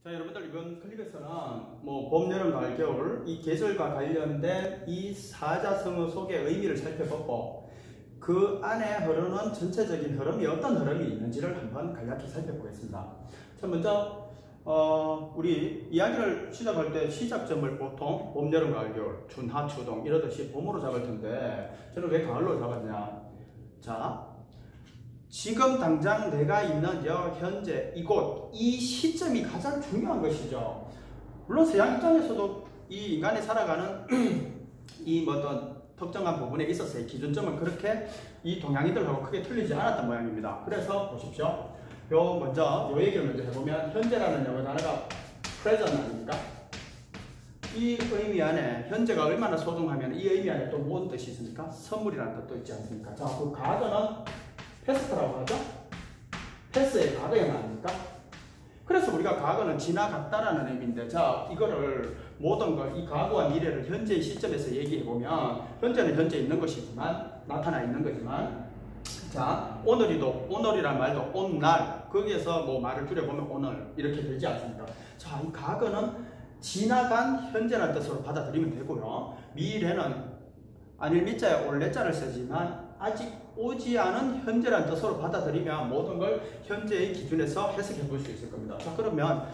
자, 여러분들 이번 클립에서는 봄, 여름, 가을, 겨울 이 계절과 관련된 이 사자성어 속의 의미를 살펴보고 그 안에 흐르는 전체적인 흐름이 어떤 흐름이 있는지를 한번 간략히 살펴보겠습니다. 자, 먼저 우리 이야기를 시작할 때 시작점을 보통 봄, 여름, 가을, 겨울, 춘, 하, 추,冬 이러듯이 봄으로 잡을 텐데 저는 왜 가을로 잡았냐? 자, 지금 당장 내가 있는 현재 이곳 이 시점이 가장 중요한 것이죠. 물론 서양 입장에서도 이 인간이 살아가는 이 어떤 특정한 부분에 있어서의 기준점은 그렇게 이 동양인들하고 크게 틀리지 않았던 모양입니다. 그래서 보십시오. 먼저 요 얘기를 먼저 해보면 현재라는 영어 단어가 present 아닙니까? 이 의미 안에 현재가 얼마나 소중하면 이 의미 안에 또 무슨 뜻이 있습니까? 선물이라는 뜻도 있지 않습니까? 자, 그 가드는 패스트라고 하죠? 패스의 과거형 아닙니까? 그래서 우리가 과거는 지나갔다라는 의미인데, 자, 이거를 모든 걸, 이 과거와 미래를 현재의 시점에서 얘기해보면, 현재는 현재 있는 것이지만, 나타나 있는 거지만, 자, 오늘이란 말도 오늘, 거기에서 말을 줄여보면 오늘, 이렇게 되지 않습니까? 자, 이 과거는 지나간 현재라는 뜻으로 받아들이면 되고요. 미래는 아닐 미자에 올 내자를 쓰지만, 아직 오지 않은 현재라는 뜻으로 받아들이면 모든 걸 현재의 기준에서 해석해 볼 수 있을 겁니다. 자, 그러면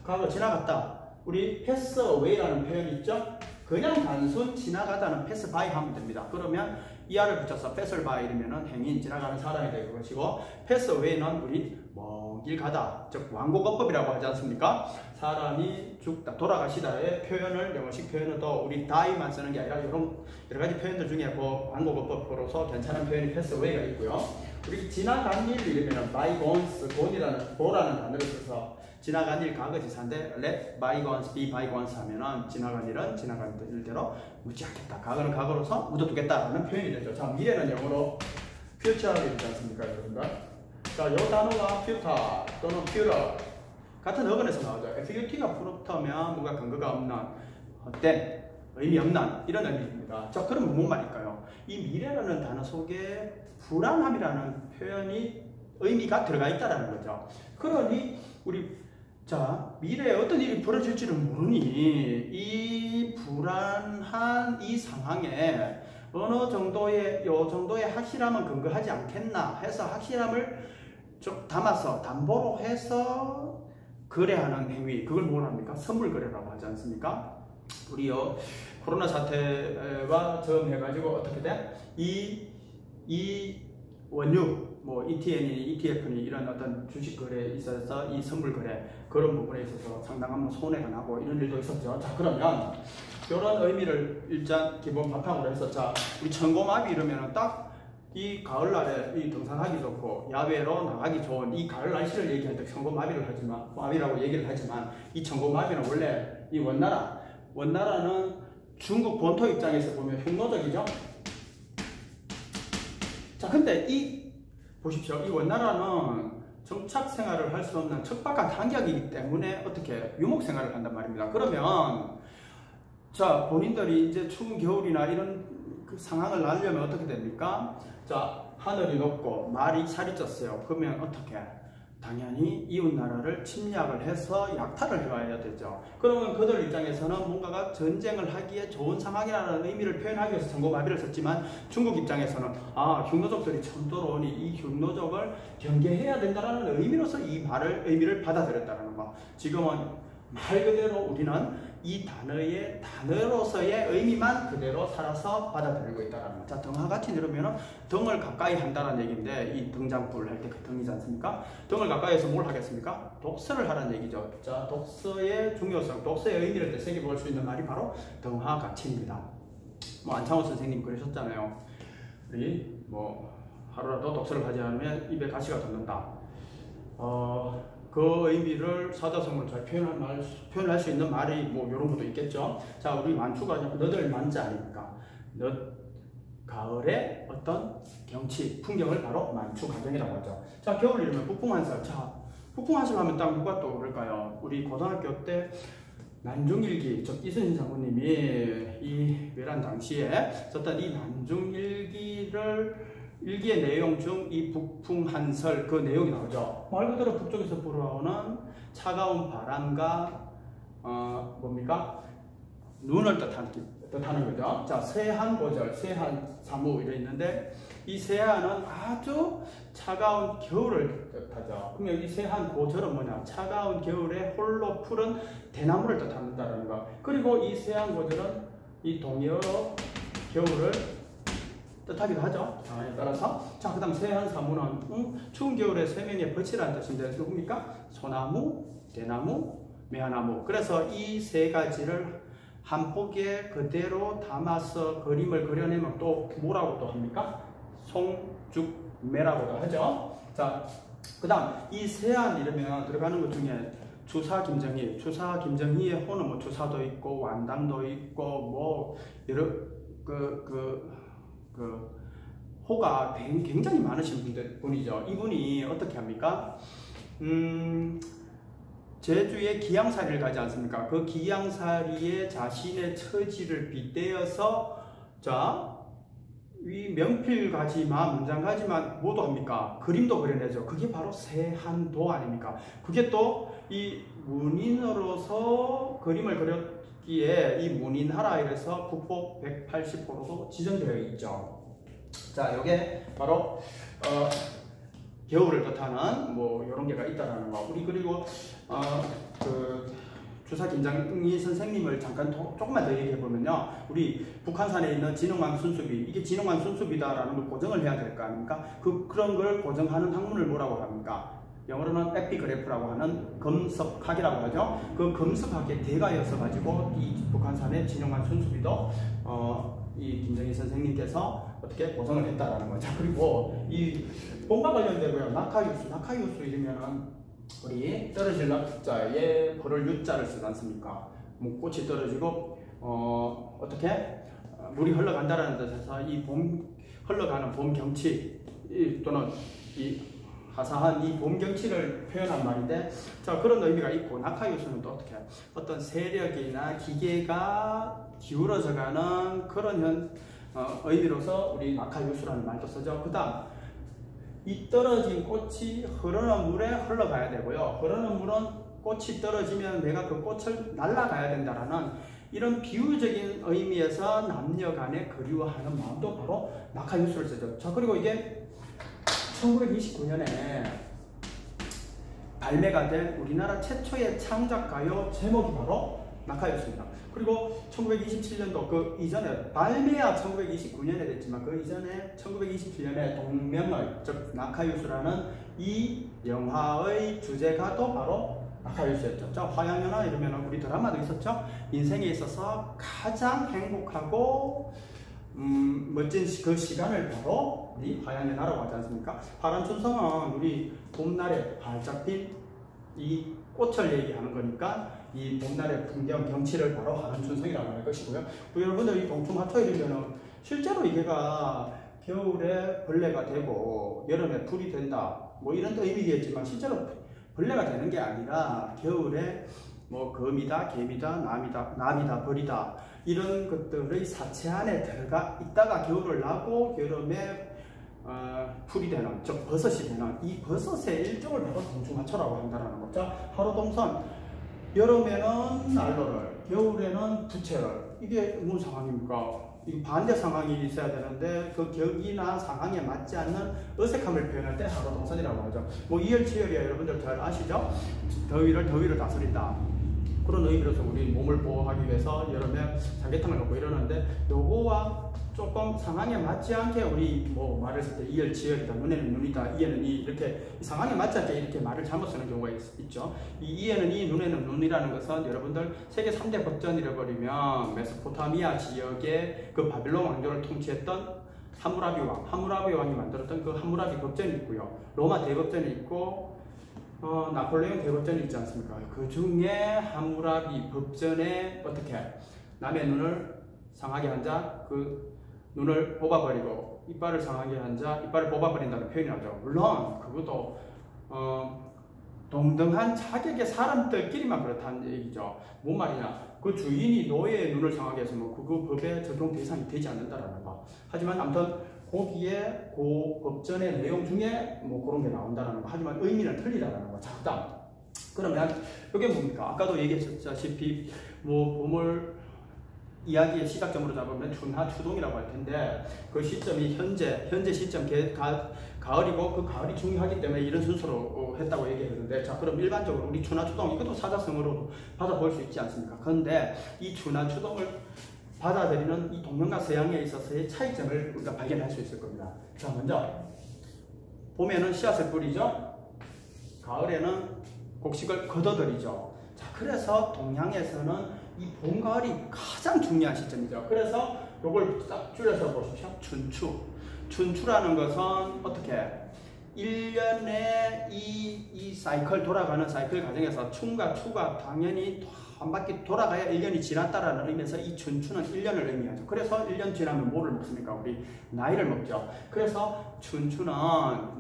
과거 지나갔다. 우리 pass away라는 표현이 있죠? 그냥 단순 지나가다는 pass by 하면 됩니다. 그러면 ER을 붙여서 pass by 이러면은 행인, 지나가는 사람이 될 것이고, pass away는 우리 먼 길 가다, 즉 완곡어법이라고 하지 않습니까? 사람이 죽다, 돌아가시다의 표현을, 영어식 표현은 또 우리 die만 쓰는 게 아니라 이런 여러 가지 표현들 중에 완곡어법으로서 괜찮은 표현이 pass away가 있고요. 우리 지나간 일 이러면은 bygones, gone이라는 단어를 써서 지나간 일 과거지사인데 let bygones be bygones 하면은 지나간 일은 지나간 일대로 묻지 않겠다. 과거는 과거로서 묻어두겠다라는 표현이 되죠. 자, 미래는 영어로 future이 되지 않습니까, 여러분들? 자, 이 단어가 future 또는 future 같은 어근에서 나오죠. FUT가 붙으면 뭔가 근거가 없는, 헛된, 의미 없는 이런 의미입니다. 자, 그럼 뭔 말일까요? 이 미래라는 단어 속에 불안함이라는 표현이 의미가 들어가 있다는 거죠. 그러니 미래에 어떤 일이 벌어질지는 모르니 이 불안한 이 상황에 어느 정도의 요 정도의 확실함은 근거하지 않겠나 해서 확실함을 좀 담아서 담보로 해서 거래하는 행위, 그걸 뭘 합니까? 선물 거래라고 하지 않습니까? 우리요 코로나 사태와 점해가지고 어떻게 돼? 이 원유 ETN이 ETF니 이런 어떤 주식 거래에 있어서 이 선물 거래 그런 부분에 있어서 상당한 손해가 나고 이런 일도 있었죠. 자, 그러면 이런 의미를 일단 기본 바탕으로 해서, 자, 우리 천고마비 이러면은 딱 이 가을날에 이 등산하기 좋고 야외로 나가기 좋은 이 가을 날씨를 얘기할 때 마비라고 얘기를 하지만 이 천고마비는 원래 이 원나라는 중국 본토 입장에서 보면 흉노적이죠. 자, 근데 보십시오. 이 원나라는 정착 생활을 할 수 없는 척박한 환경이기 때문에 어떻게 유목 생활을 한단 말입니다. 그러면 자, 본인들이 이제 추운 겨울이나 이런 그 상황을 나으려면 어떻게 됩니까? 자, 하늘이 높고 말이 살이 쪘어요. 그러면 어떻게? 당연히 이웃나라를 침략을 해서 약탈을 해와야 되죠. 그러면 그들 입장에서는 뭔가가 전쟁을 하기에 좋은 상황이라는 의미를 표현하기 위해서 천고마비를 썼지만, 중국 입장에서는 흉노족들이 처음 들어오니 이 흉노족을 경계해야 된다는 의미로서 의미를 받아들였다는 거. 지금은 말 그대로 우리는 이 단어로서의 의미만 그대로 살아서 받아들이고 있다는 거. 자, 등하 같이 이러면은 등을 가까이 한다는 얘기인데, 이 등장구를 할 때 그 등이지 않습니까? 등을 가까이해서 뭘 하겠습니까? 독서를 하라는 얘기죠. 자, 독서의 중요성, 독서의 의미를 되새겨 볼 수 있는 말이 바로 등하 가치입니다. 안창호 선생님 그러셨잖아요. 우리 하루라도 독서를 하지 않으면 입에 가시가 돋는다. 그 의미를 사자성어로 잘 표현할 수 있는 말이 이런 것도 있겠죠. 자, 우리 만추가 너들 만자 아닙니까? 가을의 어떤 경치, 풍경을 바로 만추가정이라고 하죠. 자, 겨울 이러면 북풍한설. 자, 북풍한설 하면 딱 누가 또 그럴까요? 우리 고등학교 때 난중일기, 즉 이순신 장군님이 이 외란 당시에 썼던 이 난중일기를 일기의 내용 중 이 북풍한설 그 내용이 나오죠. 말 그대로 북쪽에서 불어오는 차가운 바람과 뭡니까? 눈을 뜻하는 거죠. 자, 세한고절, 세한사무 이래 있는데 이 세한은 아주 차가운 겨울을 뜻하죠. 그러면 이 세한고절은 뭐냐? 차가운 겨울에 홀로 푸른 대나무를 뜻한다는 거. 그리고 이 세한고절은 이 동의어로 겨울을 뜻하기도 하죠. 상황에 따라서. 자, 그 다음 세한사무는 추운 겨울에 세면에 볕이라는 뜻인데 누굽니까? 소나무, 대나무, 매화나무. 그래서 이 세 가지를 한 폭에 그대로 담아서 그림을 그려내면 또 뭐라고 또 합니까? 송죽매라고도 하죠. 자, 그 다음 이 세안 이러면 들어가는 것 중에 주사 김정희, 주사 김정희의 호는 뭐 주사도 있고 완당도 있고 뭐 여러 호가 굉장히 많으신 분이죠. 이분이 어떻게 합니까? 제주에 기양사리를 가지 않습니까? 그 기양사리에 자신의 처지를 빗대어서 자, 이 명필가지만 문장가지만 뭐도 합니까? 그림도 그려내죠. 그게 바로 세한도 아닙니까? 그게 또 이 문인으로서 그림을 그렸기에 이 문인하라 이래서 국보 180호로도 지정되어 있죠. 자, 요게 바로 겨울을 뜻하는 뭐 이런 게가 있다라는 거. 우리 그리고 주사 김정희 선생님을 잠깐 조금만 더 얘기해 보면요, 우리 북한산에 있는 진흥왕 순수비, 이게 진흥왕 순수비다라는 걸 고정을 해야 될 거 아닙니까? 그런 걸 고정하는 학문을 뭐라고 합니까? 영어로는 에피그래프라고 하는 금석학이라고 하죠. 그 금석학의 대가여서 가지고 이 북한산의 진흥왕 순수비도 이 김정희 선생님께서 어떻게 고정을 했다라는 거죠. 그리고 이 봄과 관련되고요. 낙하유수 이러면은 우리 떨어질 낙자에 벌을 유자를 쓰지 않습니까? 뭐 꽃이 떨어지고 어떻게 물이 흘러간다라는 뜻에서 이 봄 흘러가는 봄 경치 또는 이 화사한 이 봄 경치를 표현한 말인데, 자, 그런 의미가 있고, 낙하유수는 또 어떻게 어떤 세력이나 기계가 기울어져가는 그런 의미로서 우리 낙하유수라는 말도 쓰죠. 그 다음 이 떨어진 꽃이 흐르는 물에 흘러가야 되고요. 흐르는 물은 꽃이 떨어지면 내가 그 꽃을 날아가야 된다라는 이런 비유적인 의미에서 남녀 간에 그리워하는 마음도 바로 낙하유수를 쓰죠. 자, 그리고 이게 1929년에 발매가 된 우리나라 최초의 창작가요 제목이 바로 낙하유수입니다. 그리고 1927년도 그 이전에 발매야 1929년에 됐지만 그 이전에 1927년에 동명의 즉 낙하유수라는 이 영화의 주제가도 바로 낙하유수였죠. 자, 화양연화 이러면 우리 드라마도 있었죠. 인생에 있어서 가장 행복하고 멋진 그 시간을 바로 우리 화양연화라고 하지 않습니까? 파란춘성은 우리 봄날에 활짝 핀 이 꽃을 얘기하는 거니까 이 봄날의 풍경, 경치를 바로 화란춘성이라고 할 것이고요. 여러분들 이 동충하토일이면 실제로 이게가 겨울에 벌레가 되고 여름에 풀이 된다 뭐 이런 의미겠지만 실제로 벌레가 되는 게 아니라 겨울에 뭐 거미다, 개미다, 나비다, 벌이다 이런 것들의 사체 안에 들어가 있다가 겨울을 나고 여름에 풀이 되는, 즉 버섯이 되는 이 버섯의 일종을 바로 동충하초라고 한다는 거죠. 하루동선, 여름에는 난로를, 겨울에는 부채를. 이게 무슨 상황입니까? 이 반대 상황이 있어야 되는데 그 격이나 상황에 맞지 않는 어색함을 표현할 때 하루동선이라고 하죠. 뭐 이열치열이야 여러분들 잘 아시죠? 더위를 다스린다. 그런 의미로서 우리 몸을 보호하기 위해서 여름에 삼계탕을 먹고 이러는데 요거와 조금 상황에 맞지 않게 우리 뭐 말을 쓸 때 이열치열이다, 눈에는 눈이다, 이에는 이 이렇게 상황에 맞지 않게 이렇게 말을 잘못 쓰는 경우가 있죠. 이 이에는 이, 눈에는 눈이라는 것은 여러분들 세계 3대 법전이라 버리면 메소포타미아 지역의 그 바빌론 왕조를 통치했던 하무라비 왕이 만들었던 그 하무라비 법전이 있고요. 로마 대법전이 있고 나폴레옹 대법전이 있지 않습니까? 그 중에 하무라비 법전에 어떻게 남의 눈을 상하게 한 자, 그 눈을 뽑아버리고 이빨을 상하게 한 자, 이빨을 뽑아버린다는 표현이 나죠. 물론 그것도 동등한 자격의 사람들끼리만 그렇다는 얘기죠. 뭔 말이냐? 그 주인이 노예의 눈을 상하게 해서 뭐 그 법에 적용 대상이 되지 않는다라는 거. 하지만 아무튼 거기에 그 법전의 내용 중에 뭐 그런 게 나온다는 거. 하지만 의미는 틀리다는 거. 자, 그다음. 그러면 이게 뭡니까? 아까도 얘기했다시피 뭐 보물 이야기의 시작점으로 잡으면 춘하 추동이라고 할 텐데 그 시점이 현재 시점 가을이고 그 가을이 중요하기 때문에 이런 순서로 했다고 얘기했는데 자 그럼 일반적으로 우리 춘하 추동 이것도 사자성어로 받아볼 수 있지 않습니까? 그런데 이 춘하 추동을 받아들이는 이 동양과 서양에 있어서의 차이점을 우리가 발견할 수 있을 겁니다. 자 먼저 봄에는 씨앗을 뿌리죠. 가을에는 곡식을 걷어들이죠. 자 그래서 동양에서는 이 봄, 가을이 가장 중요한 시점이죠. 그래서 이걸 딱 줄여서 보십시오. 춘추. 춘추라는 것은 어떻게? 1년에 이 사이클 돌아가는 사이클 과정에서 춘과 추가 당연히 한 바퀴 돌아가야 1년이 지났다라는 의미에서 이 춘추는 1년을 의미하죠. 그래서 1년 지나면 뭐를 먹습니까? 우리 나이를 먹죠. 그래서 춘추는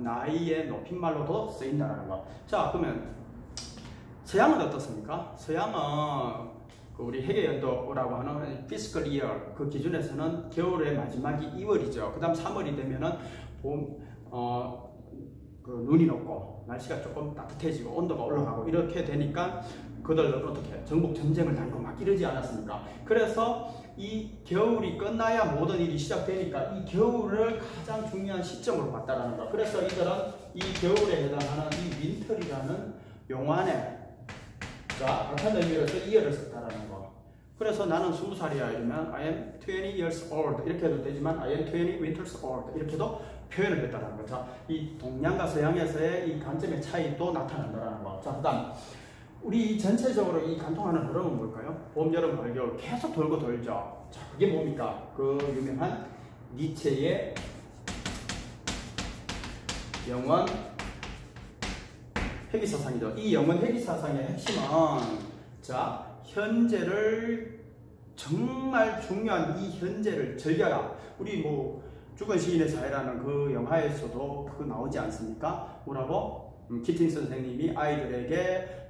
나이의 높임말로도 쓰인다는 거. 자, 그러면 서양은 어떻습니까? 서양은 우리 해계연도라고 하는 피스컬 이어 그 기준에서는 겨울의 마지막이 2월이죠. 그 다음 3월이 되면은 그 눈이 녹고 날씨가 조금 따뜻해지고 온도가 올라가고 이렇게 되니까 그들은 어떻게 정복 전쟁을 다니고 막 이러지 않았습니까? 그래서 이 겨울이 끝나야 모든 일이 시작되니까 이 겨울을 가장 중요한 시점으로 봤다라는 거. 그래서 이들은 이 겨울에 해당하는 이 윈터리라는 용안에 같은 의미로서 이어를 썼다라는 거. 그래서 나는 20살이야 이러면 I am 20 years old 이렇게 해도 되지만 I am 20 winters old 이렇게도 표현을 했다라는 거. 자, 이 동양과 서양에서의 이 관점의 차이도 나타난다라는 거. 자, 그다음 우리 전체적으로 이 관통하는 흐름은 뭘까요? 봄, 여름, 가을, 겨울 계속 돌고 돌죠. 자, 그게 뭡니까? 그 유명한 니체의 영원 회귀사상이죠. 이 영원 회귀사상의 핵심은 자 현재를 정말 중요한 이 현재를 즐겨라. 우리 뭐 죽은 시인의 사회라는 그 영화에서도 그거 나오지 않습니까? 뭐라고? 키팅 선생님이 아이들에게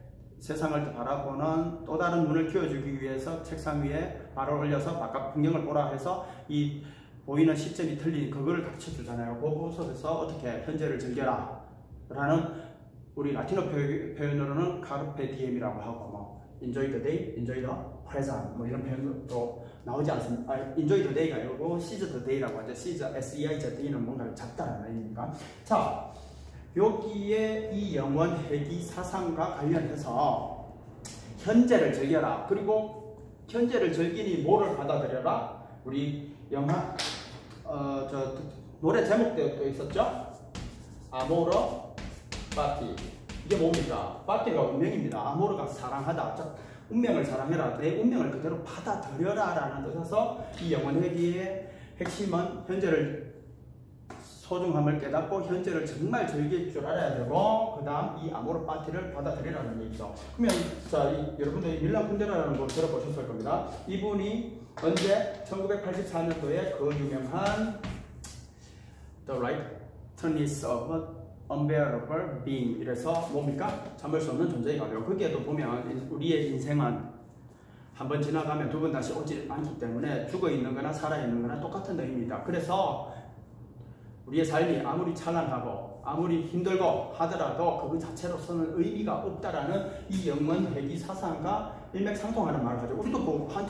세상을 바라보는 또 다른 눈을 키워주기 위해서 책상 위에 발을 올려서 바깥 풍경을 보라 해서 이 보이는 시점이 틀린 그거를 가르쳐 주잖아요. 그 모습에서 어떻게 현재를 즐겨라 라는 우리 라틴어 표현으로는 카르페 디엠이라고 하고 뭐 enjoy the day, enjoy the present 뭐 이런 표현도 나오지 않습니까? enjoy the day가 아니고 seize the day라고 하죠. seize, S-E-I-Z-E는 뭔가를 잡다라는 의미입니다. 자, 여기에 이 영원 회귀 사상과 관련해서 현재를 즐겨라. 그리고 현재를 즐기니 뭐를 받아들여라? 우리 영화 노래 제목도 있었죠? 아모르 파티. 이게 뭡니까? 파티가 운명입니다. 아모르가 사랑하다. 즉, 운명을 사랑해라. 내 운명을 그대로 받아들여라 라는 뜻에서 이 영원회귀의 핵심은 현재를 소중함을 깨닫고 현재를 정말 즐길 줄 알아야 되고 그 다음 이 아모르 파티를 받아들이라는 얘기죠. 그러면 자, 여러분들 밀란 쿤데라라는 걸 들어보셨을 겁니다. 이분이 언제 1984년도에 그 유명한 The Rightness of unbearable being 이래서 뭡니까? 참을 수 없는 존재의 가벼움. 거기에도 보면 우리의 인생은 한 번 지나가면 두 번 다시 오지 않기 때문에 죽어 있는 거나 살아 있는 거나 똑같은 의미입니다. 그래서 우리의 삶이 아무리 찬란하고 아무리 힘들고 하더라도 그 자체로서는 의미가 없다라는 이 영원회귀 사상과 일맥상통하는 말을 하죠. 우리도 뭐 한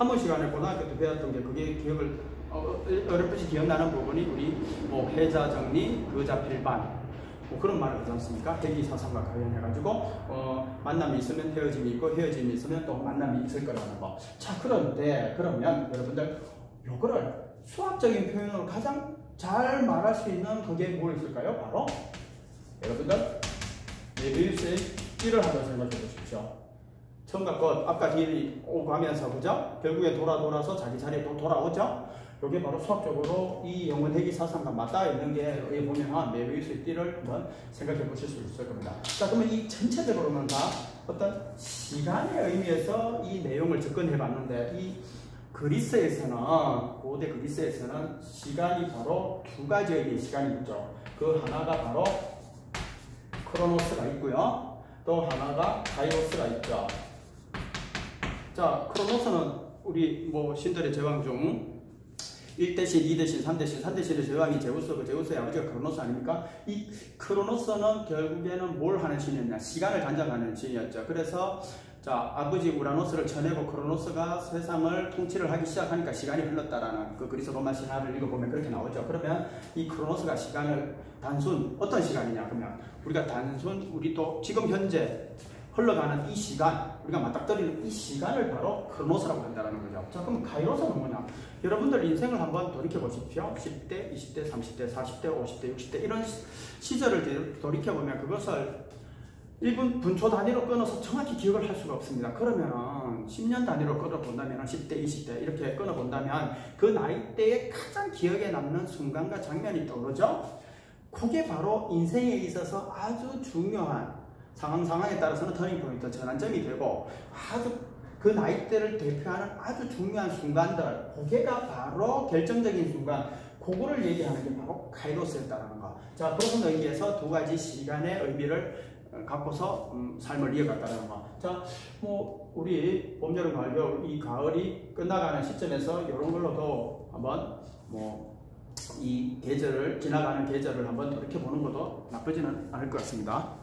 번 시간에 고등학교 때 배웠던 게 그게 기억을 어렴풋이 기억나는 부분이 우리 뭐 해자 정리, 거자 필반 뭐 그런 말을 하지 않습니까? 회귀 사상과 관련해가지고 만남이 있으면 헤어짐이 있고 헤어짐이 있으면 또 만남이 있을 거라는 거. 자, 그런데 그러면 여러분들 요거를 수학적인 표현으로 가장 잘 말할 수 있는 그게 뭐 있을까요? 바로 여러분들 메비우스의 띠를 한번 생각해 보십시오. 처음과 끝, 앞과 뒤를 오고 가면서 그죠? 결국에 돌아서 자기 자리에 또 돌아오죠? 이게 바로 수학적으로 이 영원회귀 사상과 맞닿아 있는 게 여기 보면 메비우스의 띠를 한번 생각해 보실 수 있을 겁니다. 자, 그러면 이 전체적으로는 다 어떤 시간의 의미에서 이 내용을 접근해 봤는데 이 그리스에서는 고대 그리스에서는 시간이 바로 두 가지의 시간이 있죠. 그 하나가 바로 크로노스가 있고요. 또 하나가 카이로스가 있죠. 자, 크로노스는 우리 뭐 신들의 제왕 중 1대신, 2대신, 3대신, 3대신의 제왕이 제우스고 제우스의 아버지가 크로노스 아닙니까? 이 크로노스는 결국에는 뭘 하는 신이었냐? 시간을 단장하는 신이었죠. 그래서 자, 아버지 우라노스를 쳐내고 크로노스가 세상을 통치를 하기 시작하니까 시간이 흘렀다라는 그 그리스 로마 신화를 읽어보면 그렇게 나오죠. 그러면 이 크로노스가 시간을 단순 어떤 시간이냐? 그러면 우리가 단순 우리 또 지금 현재 흘러가는 이 시간, 우리가 맞닥뜨리는 이 시간을 바로 크로노스라고 한다는 거죠. 자, 그럼 카이로스는 뭐냐? 여러분들 인생을 한번 돌이켜 보십시오. 10대, 20대, 30대, 40대, 50대, 60대 이런 시절을 돌이켜 보면 그것을 1분 분초 단위로 끊어서 정확히 기억을 할 수가 없습니다. 그러면은 10년 단위로 끊어본다면 10대, 20대 이렇게 끊어본다면 그 나이대에 가장 기억에 남는 순간과 장면이 떠오르죠. 그게 바로 인생에 있어서 아주 중요한 상황에 따라서는 터닝포인트, 전환점이 되고 아주 그 나이대를 대표하는 아주 중요한 순간들, 그게가 바로 결정적인 순간, 그거를 얘기하는 게 바로 카이로스였다는 거. 자, 그런 의미에서 두 가지 시간의 의미를 갖고서 삶을 이어갔다는 거. 자, 뭐 우리 봄, 여름, 가을, 겨울 이 가을이 끝나가는 시점에서 이런 걸로도 한번 뭐 이 계절을 지나가는 계절을 한번 돌이켜 보는 것도 나쁘지는 않을 것 같습니다.